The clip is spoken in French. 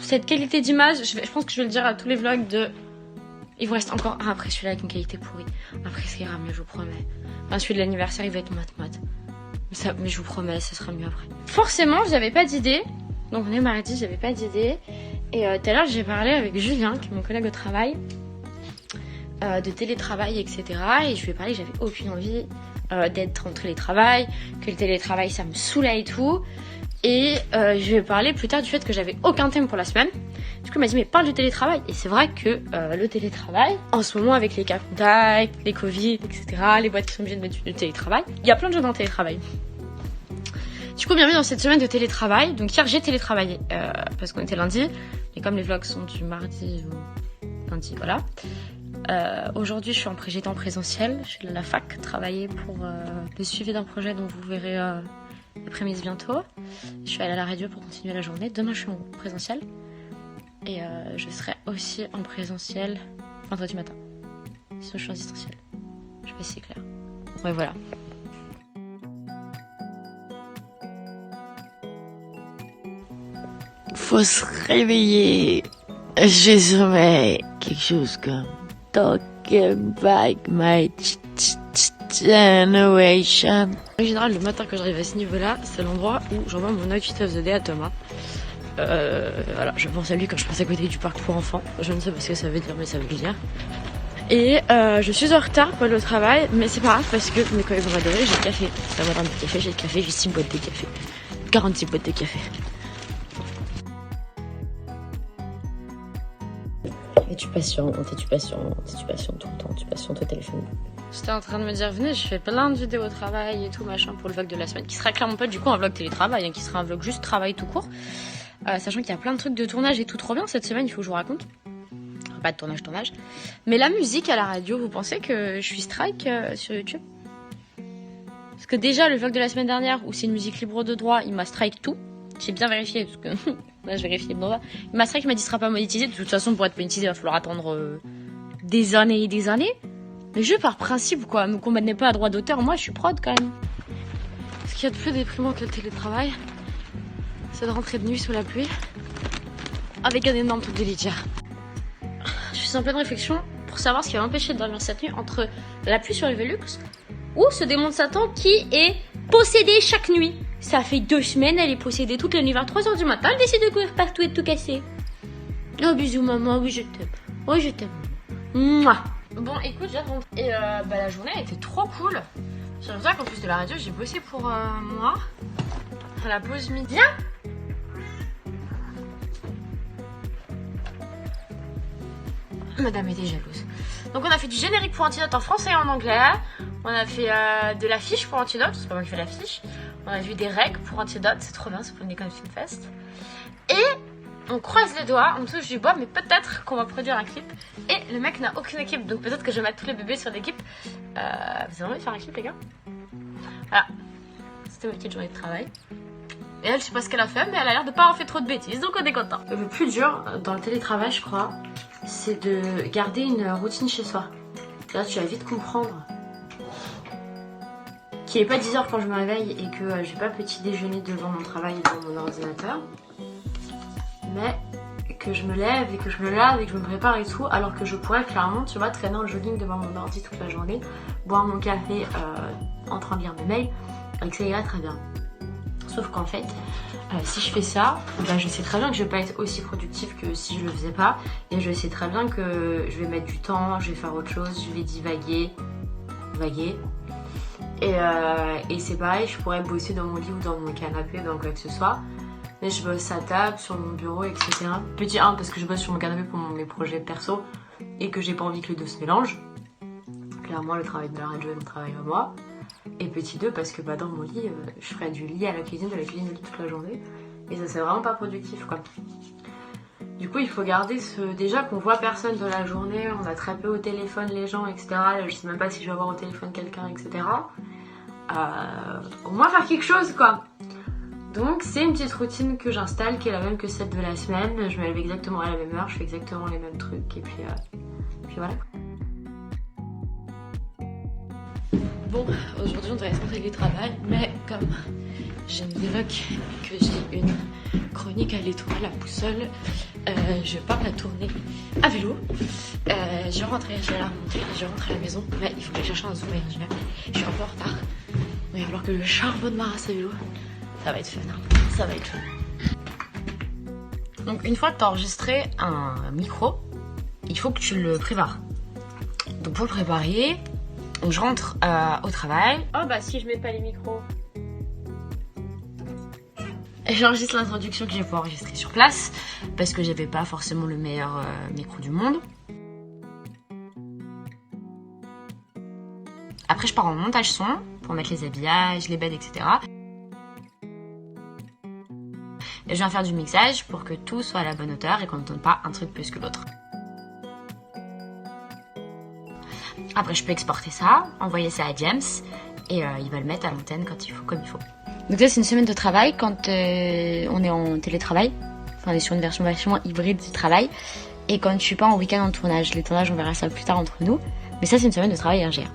cette qualité d'image, je pense que je vais le dire à tous les vlogs de... Il vous reste encore un après celui-là avec une qualité pourrie. Après ça ira mieux, je vous promets. Enfin, celui de l'anniversaire, il va être mat. Mais je vous promets, ça sera mieux après. Forcément, j'avais pas d'idée. Donc on est mardi, j'avais pas d'idée. Et tout à l'heure, j'ai parlé avec Julien, qui est mon collègue au travail, de télétravail, etc. Et je lui ai parlé que j'avais aucune envie d'être en télétravail, que le télétravail, ça me saoulait et tout. Et je lui ai parlé plus tard du fait que j'avais aucun thème pour la semaine. Du coup, il m'a dit, mais parle du télétravail. Et c'est vrai que le télétravail, en ce moment, avec les cas contacts, les Covid, etc., les boîtes qui sont obligées de mettre du télétravail, il y a plein de gens dans le télétravail. Du coup, bienvenue dans cette semaine de télétravail. Donc hier, j'ai télétravaillé parce qu'on était lundi. Et comme les vlogs sont du mardi au lundi, voilà. Aujourd'hui, j'étais en présentiel. Je suis à la fac, travailler pour le suivi d'un projet dont vous verrez l'après-midi bientôt. Je suis allée à la radio pour continuer la journée. Demain, je suis en présentiel. Et je serai aussi en présentiel vendredi matin. Sinon, je suis en distanciel. Je sais pas si c'est clair. Ouais, voilà. Faut se réveiller. J'ai sommeil. Quelque chose comme Talking Back My Generation. En général, le matin quand j'arrive à ce niveau-là, c'est l'endroit où j'envoie mon outfit of the day à Thomas. Voilà, je pense à lui quand je passe à côté du parc pour enfants. Je ne sais pas ce que ça veut dire, mais ça veut le dire. Et je suis en retard pour aller au travail, mais c'est pas grave parce que mes collègues vont m'adorer, j'ai le café. Ça va dans le café, j'ai le café, j'ai 6 boîtes de café. 46 boîtes de café. Et tu patientes tout le temps, tu patientes au téléphone. J'étais en train de me dire, venez, je fais plein de vidéos au travail et tout machin pour le vlog de la semaine, qui sera clairement pas du coup un vlog télétravail, hein, qui sera un vlog juste travail tout court. Sachant qu'il y a plein de trucs de tournage et tout trop bien cette semaine, il faut que je vous raconte. Pas de tournage. Mais la musique à la radio, vous pensez que je suis strike sur YouTube? Parce que déjà, le vlog de la semaine dernière, où c'est une musique libre de droit, il m'a strike tout. J'ai bien vérifié, parce que là je vérifie le droit. Il m'a strike, il m'a dit, ce sera pas monétisé. De toute façon, pour être monétisé, il va falloir attendre des années et des années. Mais je, par principe, quoi, me combattez pas à droit d'auteur, moi je suis prod quand même. Ce qu'il y a de plus déprimant que le télétravail, c'est de rentrer de nuit sous la pluie, avec un énorme truc de litière. Je suis en pleine réflexion pour savoir ce qui va m'empêcher de dormir cette nuit entre la pluie sur le Velux ou ce démon de Satan qui est possédé chaque nuit. Ça fait 2 semaines, elle est possédée toute la nuit vers 3h du matin, elle décide de courir partout et de tout casser. Oh bisous maman, oui je t'aime. Oui je t'aime. Mouah. Bon écoute, j'attends. Et la journée a été trop cool. J'ai l'impression qu'en plus de la radio, j'ai bossé pour moi. À la pause midi. Madame était jalouse. Donc on a fait du générique pour Antidote en français et en anglais. On a fait de l'affiche pour Antidote, c'est pas moi qui fais l'affiche. On a vu des règles pour Antidote, c'est trop bien, c'est pour une école Filmfest. Et on croise les doigts, on touche du bois, mais peut-être qu'on va produire un clip. Et le mec n'a aucune équipe, donc peut-être que je vais mettre tous les bébés sur l'équipe. Vous avez envie de faire un clip les gars? Voilà, c'était ma petite journée de travail. Et elle, je sais pas ce qu'elle a fait, mais elle a l'air de pas avoir fait trop de bêtises, donc on est content. Le plus dur dans le télétravail, je crois, c'est de garder une routine chez soi. Là, tu vas vite comprendre qu'il n'est pas 10h quand je me réveille et que j'ai pas petit déjeuner devant mon travail et devant mon ordinateur, mais que je me lève et que je me lave et que je me prépare et tout, alors que je pourrais clairement, tu vois, traîner en jogging devant mon ordi toute la journée, boire mon café en train de lire mes mails, et que ça irait très bien. Sauf qu'en fait, si je fais ça, je sais très bien que je vais pas être aussi productive que si je le faisais pas. Et je sais très bien que je vais mettre du temps, je vais faire autre chose, je vais divaguer. Et c'est pareil, je pourrais bosser dans mon lit ou dans mon canapé, dans quoi que ce soit. Mais je bosse à table, sur mon bureau, etc. Petit 1, parce que je bosse sur mon canapé pour mes projets perso et que j'ai pas envie que les deux se mélangent. Clairement, le travail de la radio et mon travail à moi. Et petit 2 parce que dans mon lit, je ferais du lit à la cuisine, de la cuisine au lit toute la journée. Et ça c'est vraiment pas productif quoi. Du coup il faut garder déjà qu'on voit personne de la journée, on a très peu au téléphone les gens, etc. Là, je sais même pas si je vais avoir au téléphone quelqu'un, etc. Au moins faire quelque chose quoi. Donc c'est une petite routine que j'installe qui est la même que celle de la semaine. Je me lève exactement à la même heure, je fais exactement les mêmes trucs et puis voilà. Bon, aujourd'hui on devrait être en télétravail, mais comme j'ai une déloc que j'ai une chronique à l'étoile, à boussole, je vais pas la tourner à vélo. Je vais rentrer, je vais la remonter, je vais rentrer à la maison, mais il faut que je cherche un zoom et je suis un peu en retard. Mais alors que le charbon de ma race à vélo, ça va être fun, hein. Ça va être fun. Donc une fois que tu as enregistré un micro, il faut que tu le prépares. Donc pour le préparer, je rentre au travail. Oh bah si je mets pas les micros. J'enregistre l'introduction que j'ai pu enregistrer sur place parce que j'avais pas forcément le meilleur micro du monde. Après je pars en montage son pour mettre les habillages, les beds, etc. Et je viens faire du mixage pour que tout soit à la bonne hauteur et qu'on n'entende pas un truc plus que l'autre. Après je peux exporter ça, envoyer ça à James et il va le mettre à l'antenne quand il faut, comme il faut. Donc là c'est une semaine de travail quand on est en télétravail. Enfin on est sur une version vachement hybride du travail. Et quand je suis pas en week-end en tournage, les tournages on verra ça plus tard entre nous. Mais ça c'est une semaine de travail RGR.